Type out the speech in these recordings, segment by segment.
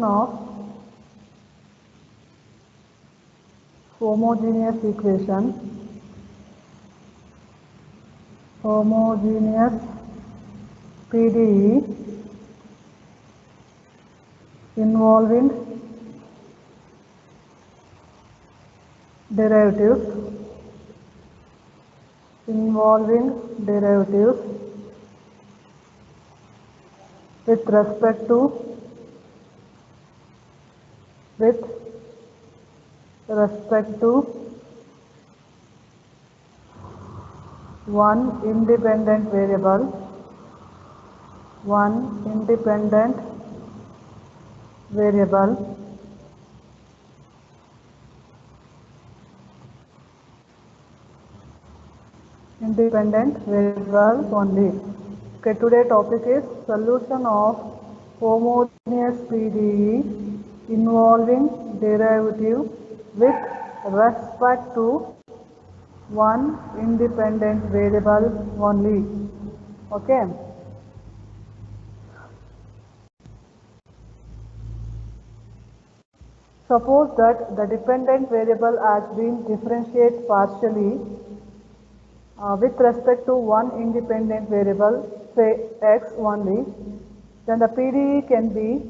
of homogeneous equation, homogeneous PDE involving derivatives with respect to one independent variable, only. Okay, today topic is solution of homogeneous PDE involving derivative with respect to one independent variable only. Okay. Suppose that the dependent variable has been differentiated partially with respect to one independent variable, say x only, then the PDE can be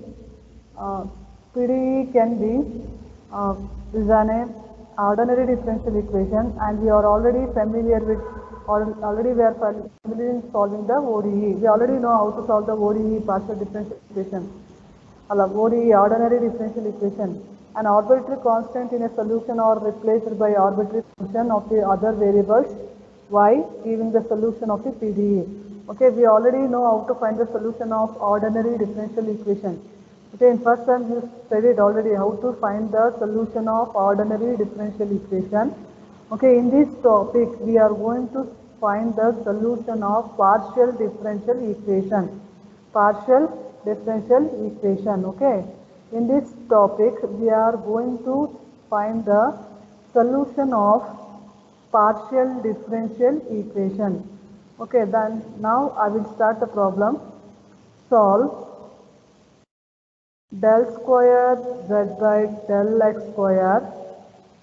is an ordinary differential equation, and we are already familiar with familiar in solving the ODE. We already know how to solve the ODE partial differential equation. ODE ordinary differential equation. An arbitrary constant in a solution are replaced by arbitrary function of the other variables y, giving the solution of the PDE. Okay, we already know how to find the solution of ordinary differential equation. Okay, in first term you studied already how to find the solution of ordinary differential equation. Okay, in this topic we are going to find the solution of partial differential equation. Okay, in this topic we are going to find the solution of partial differential equation. Okay, then now I will start the problem. Solve del square z by del x square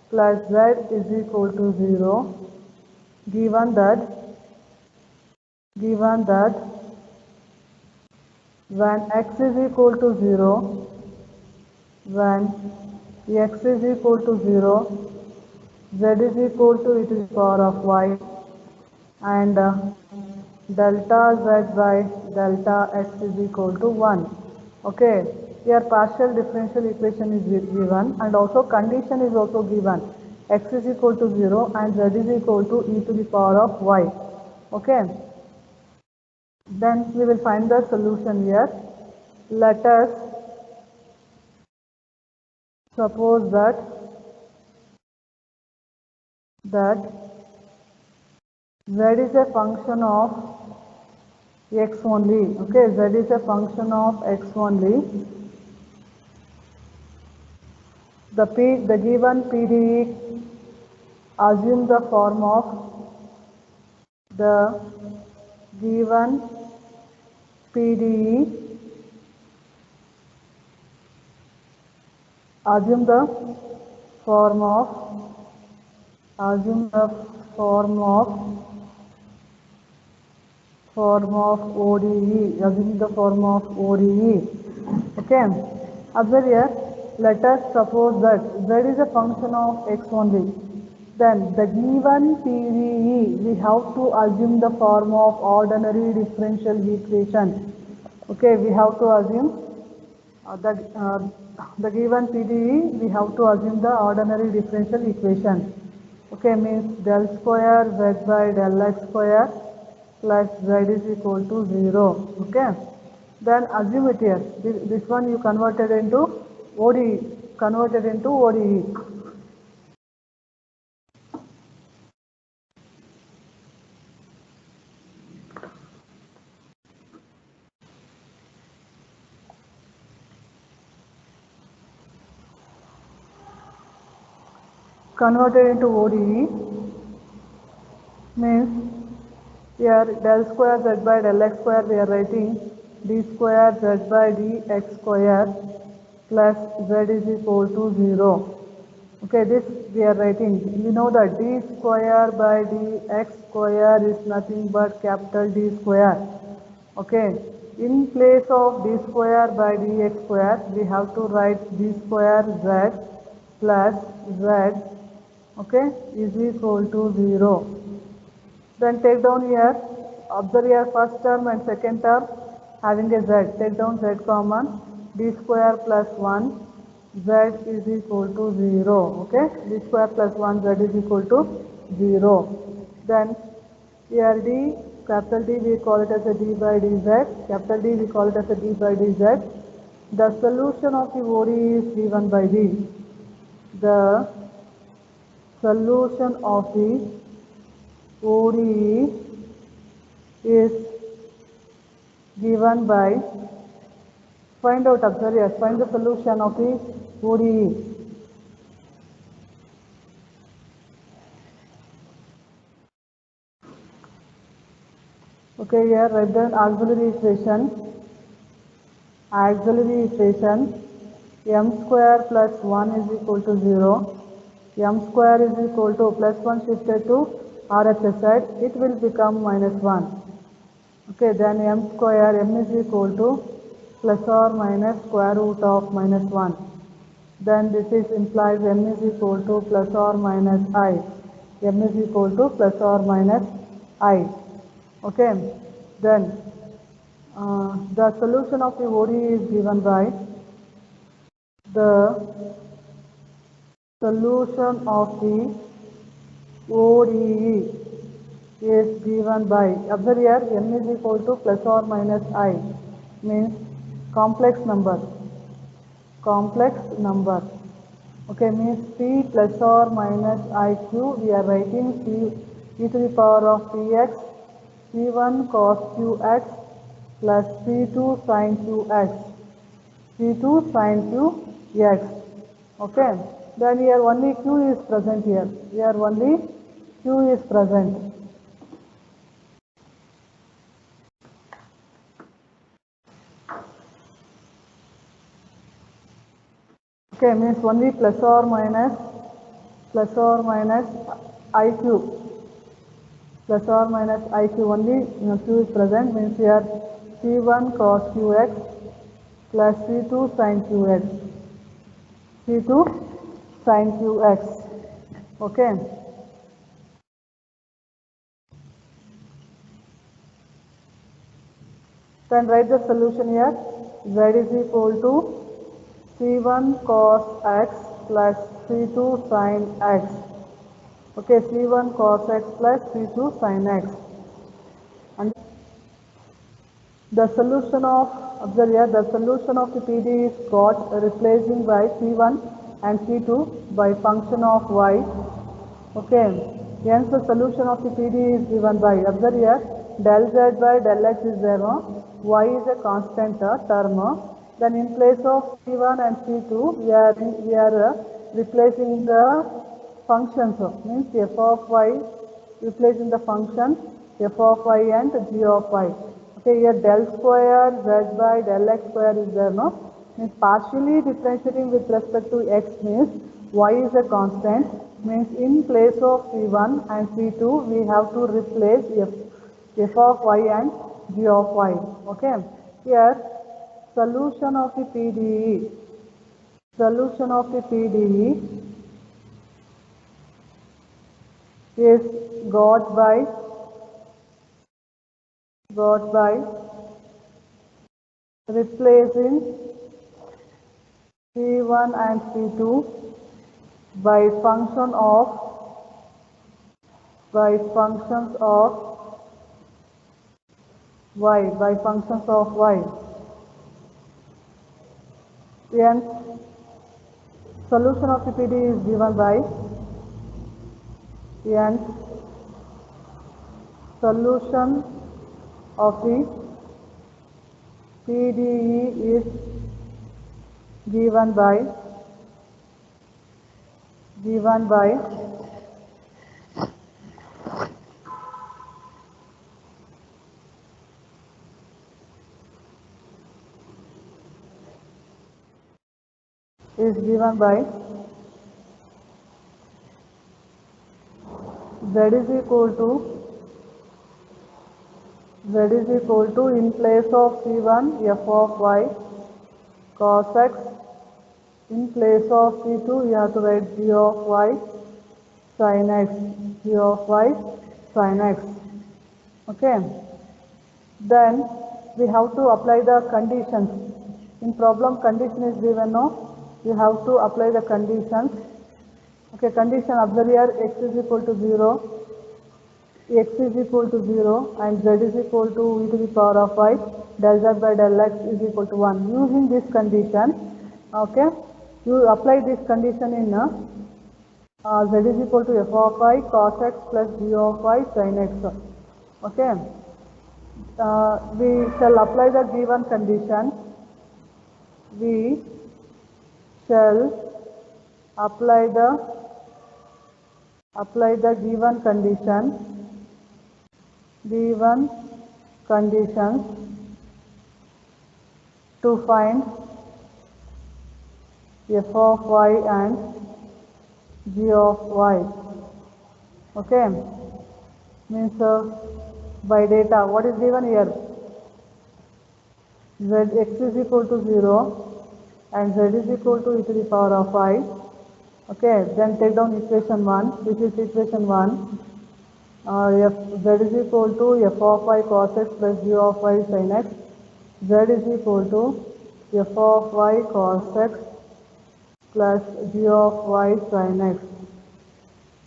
plus z is equal to 0, given that when x is equal to 0, z is equal to e to the power of y, and delta z by delta x is equal to 1. Okay, here partial differential equation is given, and also condition is also given. X is equal to 0 and z is equal to e to the power of y. Okay, then we will find the solution here. Let us suppose that z is a function of x only. Okay, z is a function of x only. The given PDE assume the form of the given PDE assume the form of ODE, Okay, observe here. Let us suppose that z is a function of x only. Then the given PDE, we have to assume the form of ordinary differential equation. Okay, we have to assume the given PDE, we have to assume the ordinary differential equation. Okay, means del square z by del x square plus z is equal to 0. Okay, then assume it here. This one you converted into ODE. Converted into ODE means here del square z by del x square we are writing d square z by dx square plus z is equal to 0. Okay, this we are writing. We know that d square by dx square is nothing but capital D square. Okay, in place of d square by dx square, we have to write d square z plus z, okay, is equal to 0. Then take down here, observe here first term and second term having a z. Take down z common, d square plus 1, z is equal to 0. Okay, d square plus 1, z is equal to 0. Then here d, capital D we call it as a d by dz, capital D we call it as a d by dz. The solution of the ODE is given by d. The solution of the ODE is given by, find out, observe here, find the solution of the ODE. Okay, here write down auxiliary equation. Auxiliary equation, m square plus 1 is equal to 0. M square is equal to plus 1 shifted to RHS side, it will become minus 1. Okay, then m square, m is equal to plus or minus square root of minus 1. Then this is implies m is equal to plus or minus I. M is equal to plus or minus I. Okay, then the solution of the ODE is given by the solution of the ODE is given by, observe here, m is equal to plus or minus I, means complex number. Okay, means p plus or minus iq, we are writing p e to the power of px, p1 cos qx plus p2 sin qx, p2 sin qx. Okay, then here only q is present here. Here only q is present. Okay, means only plus or minus iq, plus or minus iq, only q is present, means here p1 cos qx plus p2 sin qx, p2 sin qx. Okay, then write the solution here. Z is equal to c1 cos x plus c2 sin x. Okay, c1 cos x plus c2 sin x. And the solution of, observe here, the solution of the PDE is got replacing by c1 and c2 by function of y. Okay, hence the solution of the PDE is given by, observe here, del z by del x is there, no? Y is a constant term. Then in place of c1 and c2, we are replacing the functions, means f of y, replacing the function f of y and g of y. Okay, here del square z by del x square is there, no? Means partially differentiating with respect to x, means y is a constant, means in place of c1 and c2 we have to replace f of y and g of y. Okay, here solution of the PDE, solution of the PDE is got by replacing c1 and c2 by functions of y. Hence, solution of the PDE is given by, hence solution of the PDE is given by is given by z is equal to in place of C1 f of y cos x, in place of C2 you have to write g of y sin x, g of y sin x. Okay. Then we have to apply the conditions. In problem condition is given now. You have to apply the conditions. Okay, condition observe here, x is equal to 0, x is equal to 0 and z is equal to e to the power of y, del z by del x is equal to 1. Using this condition, okay, you apply this condition in z is equal to f of y cos x plus g of y sin x. Okay, we shall apply the given condition. We shall apply the given conditions to find f of y and g of y. Okay, means by data what is given here, x is equal to 0 and z is equal to e to the power of y. Okay, then take down equation 1, which is equation 1. Z is equal to f of y cos x plus g of y sin x. Z is equal to f of y cos x plus g of y sin x.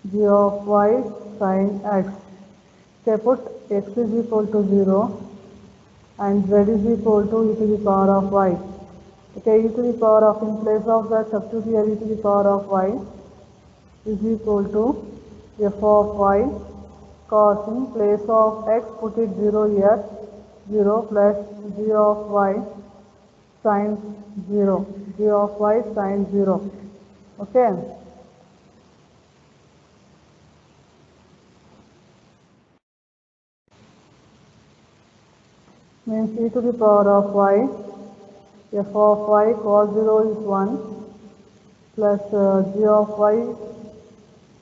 G of y sin x. Okay, put x is equal to 0 and z is equal to e to the power of y. Okay, e to the power of, in place of the substitute here, e to the power of y is equal to f of y cos, in place of x put it 0 here, 0 plus g of y sin 0, g of y sin 0. Okay. Means e to the power of y, f of y cos 0 is 1 plus g of y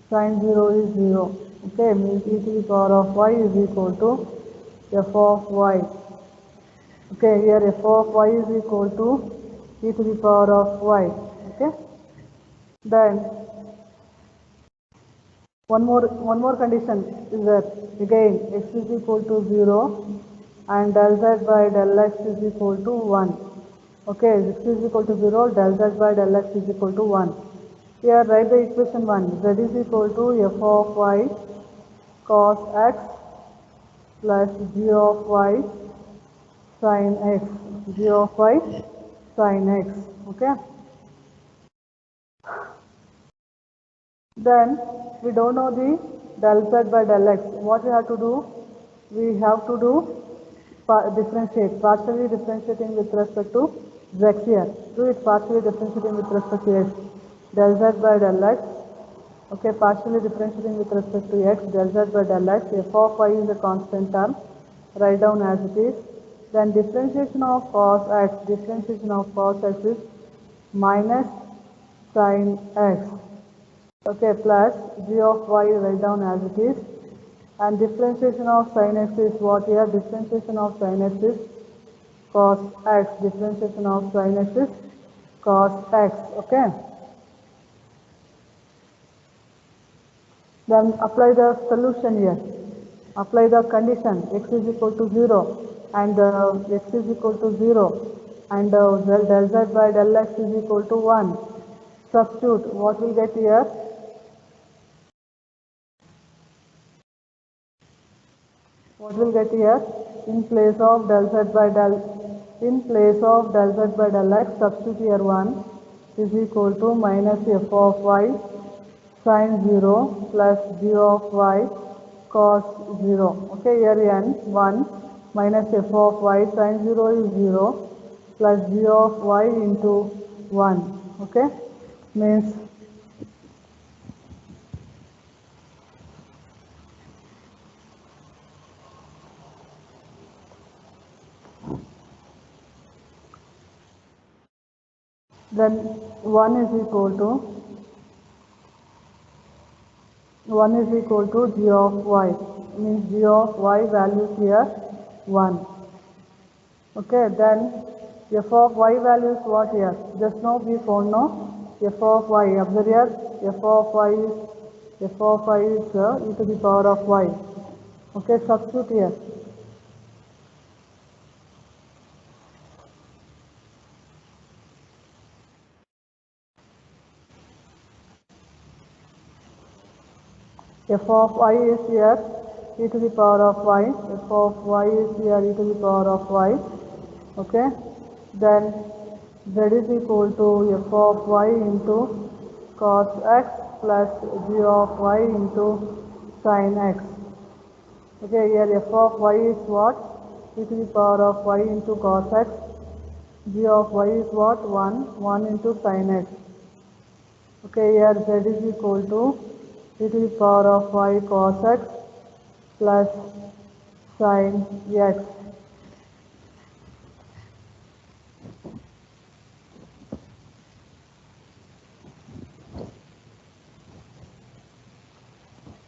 sin 0 is 0. Okay, means e to the power of y is equal to f of y. Okay, here f of y is equal to e to the power of y. Okay, then one more condition is that again x is equal to 0 and del z by del x is equal to 1. Okay, x is equal to 0, del z by del x is equal to 1. Here write the equation 1, z is equal to f of y cos x plus g of y sin x, g of y sin x. Okay, then we don't know the del z by del x. What we have to do? We have to do differentiate, partially differentiating with respect to x here. Do it partially differentiating with respect to x. Del z by del x. Okay, partially differentiating with respect to x, del z by del x. F of y is a constant term. Write down as it is. Then differentiation of cos x. Differentiation of cos x is minus sin x. Okay, plus g of y write down as it is. And differentiation of sin x is what here? Differentiation of sin x is cos x. Differentiation of sin x is cos x. Okay. Then apply the solution here. Apply the condition x is equal to 0 and x is equal to 0 and del z by del x is equal to 1. Substitute. What will get here? What will get here? In place of del z by del x, substitute here 1 is equal to minus f of y sin 0 plus g of y cos 0. Okay, here n 1 minus f of y sin 0 is 0 plus g of y into 1. Okay, means then 1 is equal to g of y, means g of y values here 1. Okay, then f of y value is what here? Just now we found now f of y. Observe here, f of y is e to the power of y. Okay, substitute here. F of y is here e to the power of y. F of y is here e to the power of y. Okay, then z is equal to f of y into cos x plus g of y into sin x. Okay, here f of y is what? E to the power of y into cos x. G of y is what? 1 into sin x. Okay, here z is equal to e to the power of y cos x plus sin x.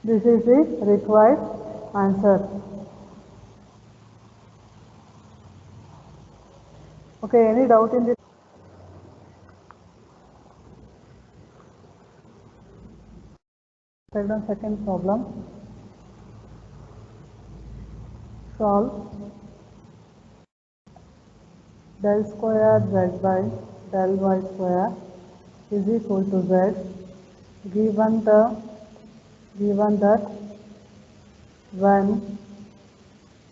This is the required answer. Okay, any doubt in this? Second problem. Solve del square z by del y square is equal to z, given that when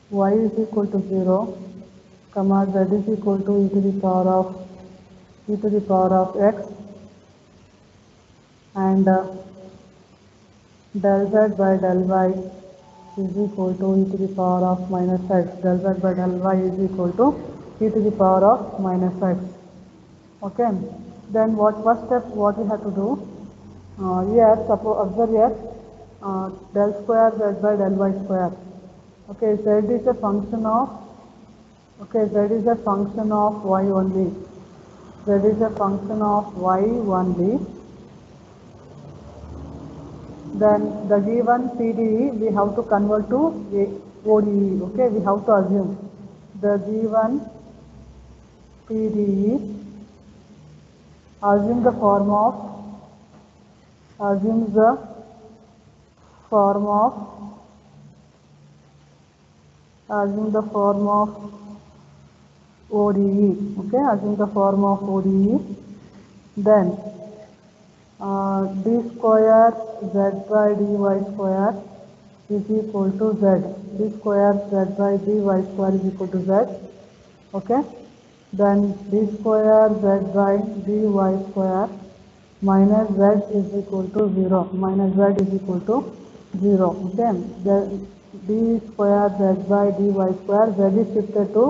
y is equal to 0, comma z is equal to e to the power of x, and del z by del y is equal to e to the power of minus x. Del z by del y is equal to e to the power of minus x. Okay, then first step what we have to do? Here, suppose observe here, del square z by del y square. Okay, z is a function of y only. Z is a function of y only. Then the given PDE we have to convert to ODE. Okay, we have to assume the given PDE assumes the form of ODE. Okay, assume the form of ODE. Then d square z by dy square is equal to z. D square z by dy square is equal to z. Okay, then d square z by dy square minus z is equal to 0. Okay, the d square z by dy square, z is shifted to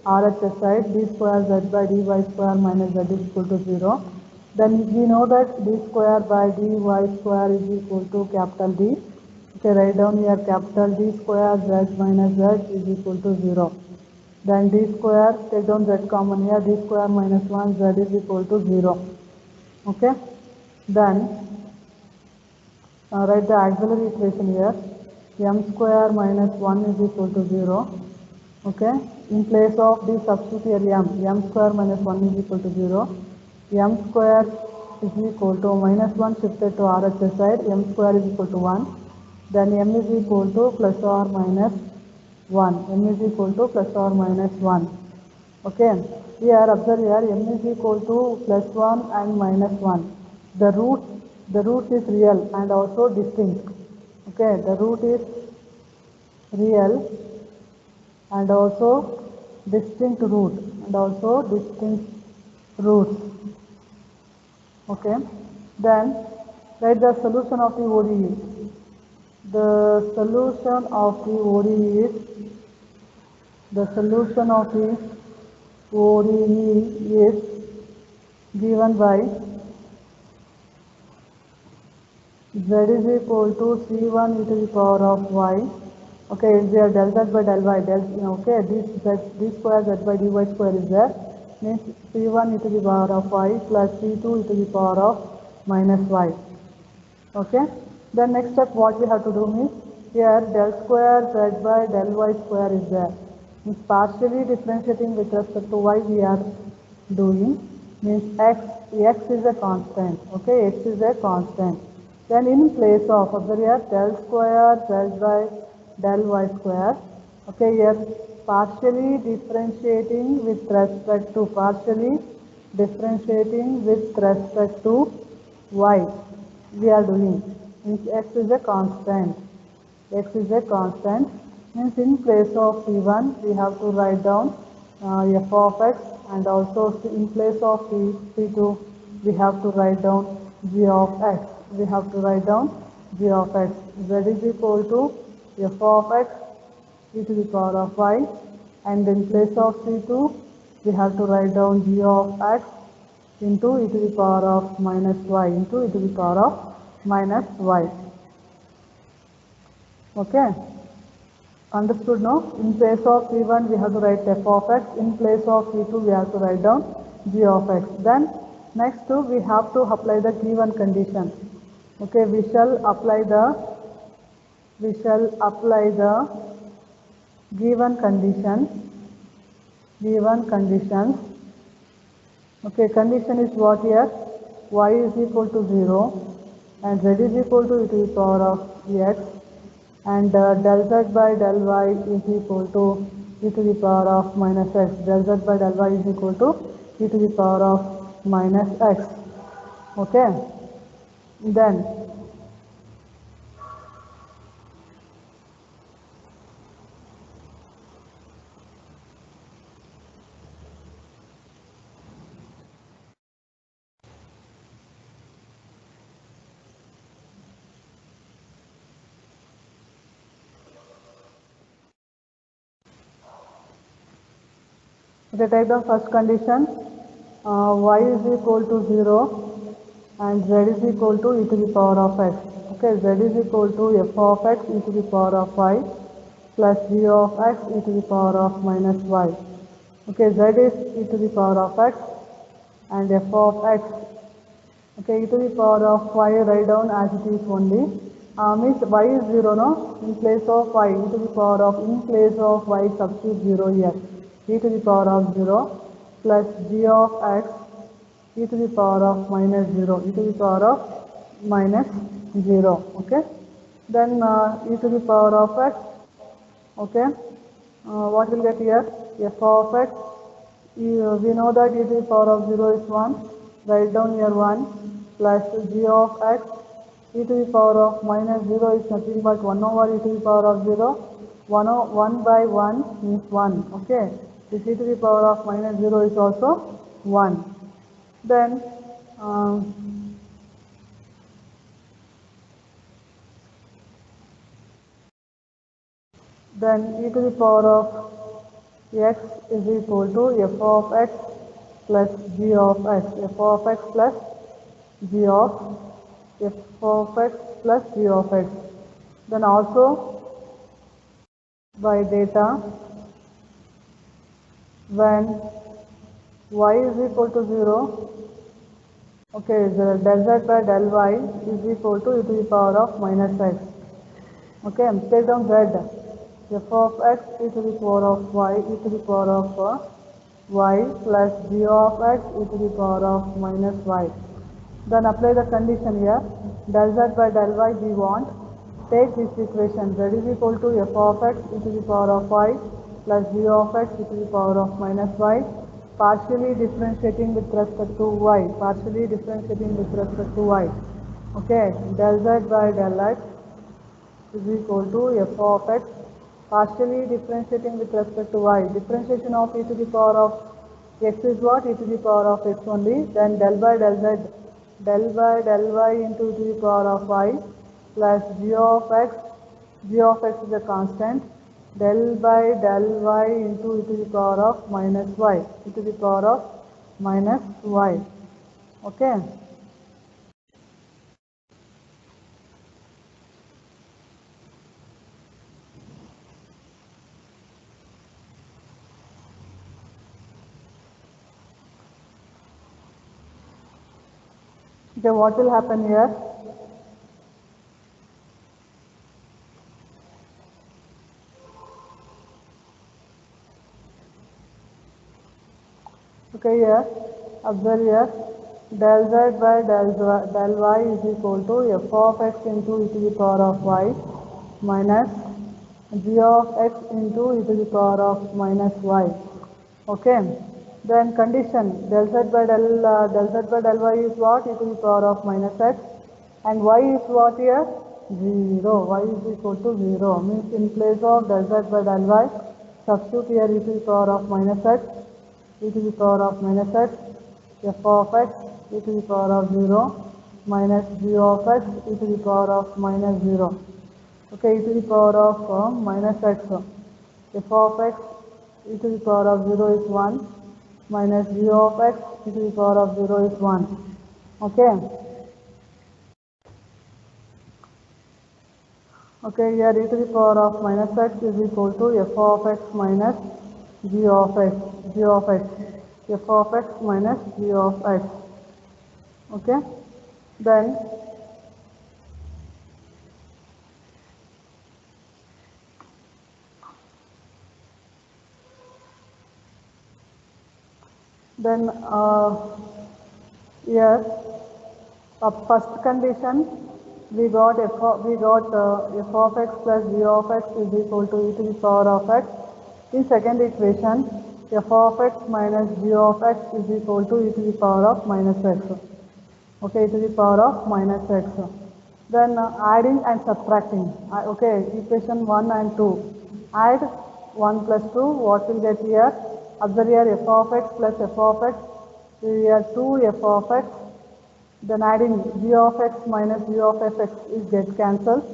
RHS side. D square z by dy square minus z is equal to 0. Then we know that d square by dy square is equal to capital D. Okay, write down here capital D square z minus z is equal to 0. Then d square, take down z common here, d square minus 1 z is equal to 0. Okay, then write the auxiliary equation here, m square minus 1 is equal to 0. Okay, in place of the substitute here m square minus 1 is equal to 0. M square is equal to minus 1 shifted to RHS side, m square is equal to 1. Then m is equal to plus or minus 1. M is equal to plus or minus 1. Okay, here observe here m is equal to plus 1 and minus 1. The root is real and also distinct. Okay, the root is real and also distinct roots. Okay, then write the solution of the ODE. The solution of the ODE is given by z is equal to c1 e to the power of y. Okay, is there del z by del y, okay, this square z by dy square is there. means c1 e to the power of y plus c2 e to the power of minus y. Okay. Then next step what we have to do means here del square z by del y square is there. Means partially differentiating with respect to y we are doing, means x is a constant. Okay, x is a constant. Then in place of, observe here, del square z by del y square. Okay, here partially differentiating with respect to y we are doing, means x is a constant. X is a constant, means in place of c1 we have to write down f of x, and also in place of c2 we have to write down g of x. We have to write down g of x. Z is equal to f of x e to the power of y, and in place of c2 we have to write down g of x into e to the power of minus y into e to the power of minus y. Okay, understood now? In place of c1 we have to write f of x, in place of c2 we have to write down g of x. Then next we have to apply the given condition. Okay, we shall apply the given conditions. Okay, condition is what here? Y is equal to 0 and z is equal to e to the power of x, and del z by del y is equal to e to the power of minus x. Del z by del y is equal to e to the power of minus x. Okay, then okay, take the first condition, y is equal to 0 and z is equal to e to the power of x. Okay, z is equal to f of x e to the power of y plus g of x e to the power of minus y. Okay, z is e to the power of x and f of x. Okay, e to the power of y write down as it is only. Means y is 0 no? In place of y, e to the power of, in place of y substitute 0 here. E to the power of 0 plus g of x e to the power of minus 0, e to the power of minus 0. Okay, then e to the power of x. Okay, what will get here? F of x, we know that e to the power of 0 is 1, write down here 1 plus g of x e to the power of minus 0 is nothing but 1 over e to the power of 0. 1 by 1 means 1. Okay, this e to the power of minus 0 is also 1. Then e to the power of x is equal to f of x plus g of x. F of x plus g of x. Then also by data, when y is equal to 0, okay, the del z by del y is equal to e to the power of minus x. Okay, take down z. F of x e to the power of y e to the power of y plus g of x e to the power of minus y. Then apply the condition here. Del z by del y we want. Take this equation, z is equal to f of x e to the power of y plus g of x e to the power of minus y, partially differentiating with respect to y. Okay, del z by del x is equal to f of x, partially differentiating with respect to y. Differentiation of e to the power of x is what? E to the power of x only. Then del by del z, del by del y into e to the power of y plus g of x. G of x is a constant. Del by del y into e to the power of minus y. E to the power of minus y. Okay. Okay, what will happen here? Okay, here, observe here, del z by del y is equal to f of x into e to the power of y minus g of x into e to the power of minus y. Okay, then condition del z by del y is what? E to the power of minus x, and y is what here? 0. Y is equal to 0. Means in place of del z by del y, substitute here e to the power of minus x, e to the power of minus x, f of x, e to the power of 0, minus g of x, e to the power of minus 0. Okay, e to the power of minus x, f of x, e to the power of 0 is 1, minus g of x, e to the power of 0 is 1. Okay. Okay, here e to the power of minus x is equal to f of x minus g of x, f of x minus g of x. Okay, then here first condition we got f of x plus g of x is equal to e to the power of x. In second equation, f of x minus g of x is equal to e to the power of minus x. Okay, e to the power of minus x. Then adding and subtracting. Okay, equation 1 and 2. Add 1 plus 2. What will get here? Observe here f of x plus f of x. Here 2 f of x. Then adding g of x minus g of fx is get cancelled.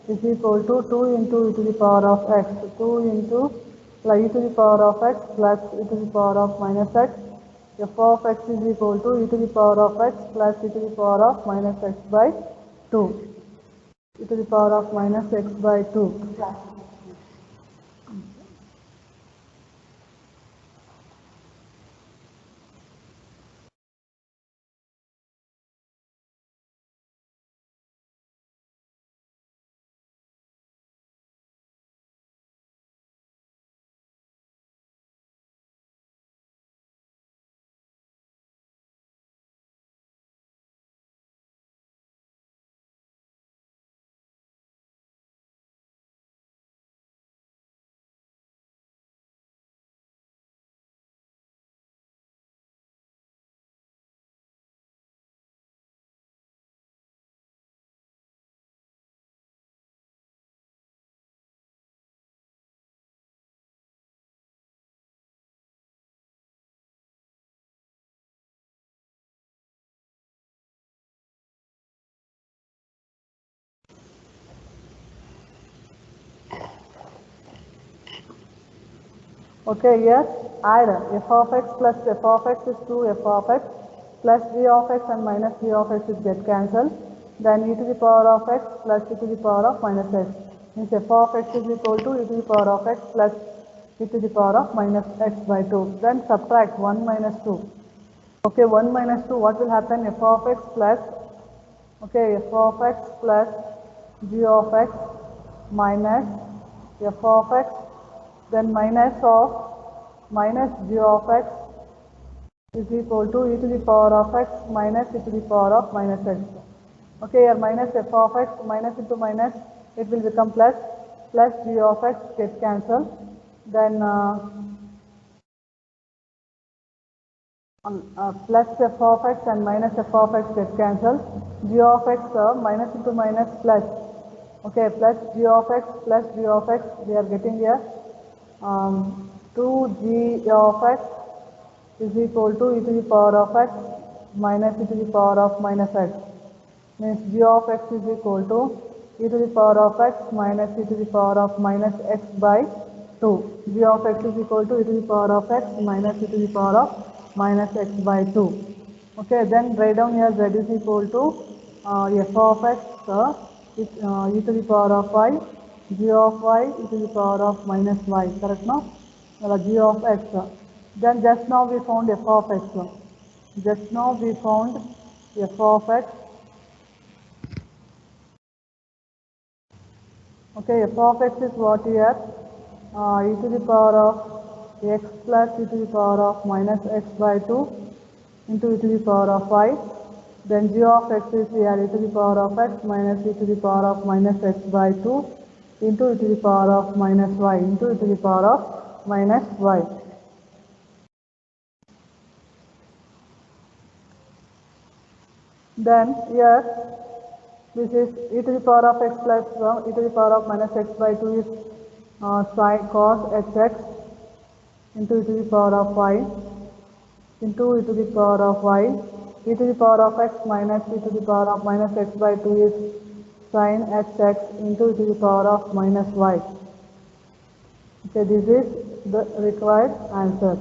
Is equal to 2 into e to the power of x. 2 into e to the power of x plus e to the power of minus x. F of x is equal to e to the power of x plus e to the power of minus x by 2. E to the power of minus x by 2. Okay, here add f of x plus f of x is 2 f of x plus g of x and minus g of x is get cancelled. Then e to the power of x plus e to the power of minus x. Means f of x is equal to e to the power of x plus e to the power of minus x by 2. Then subtract 1 minus 2. Okay, 1 minus 2, what will happen? F of x plus, okay, f of x plus g of x minus f of x, then minus of minus g of x is equal to e to the power of x minus e to the power of minus x. Okay, here minus f of x, minus into minus, it will become plus, plus g of x gets cancelled. Then plus f of x and minus f of x get cancelled. G of x minus into minus plus. Okay, plus g of x plus g of x, we are getting here 2g of x is equal to e to the power of x minus e to the power of minus x. Means g of x is equal to e to the power of x minus e to the power of minus x by 2. G of x is equal to e to the power of x minus e to the power of minus x by 2. Okay, then write down here z is equal to f of x e to the power of y, g of y e to the power of minus y, correct now? G of x. Then just now we found f of x. Just now we found f of x. Okay, f of x is what here? E to the power of x plus e to the power of minus x by 2 into e to the power of y. Then g of x is here e to the power of x minus e to the power of minus x by 2 into e to the power of minus y into e to the power of minus y. Then here this is e to the power of x plus e to the power of minus x by 2 is sine cos hx into e to the power of y into e to the power of y. E to the power of x minus e to the power of minus x by 2 is sine hx into e to the power of minus y. Okay, this is the required answer.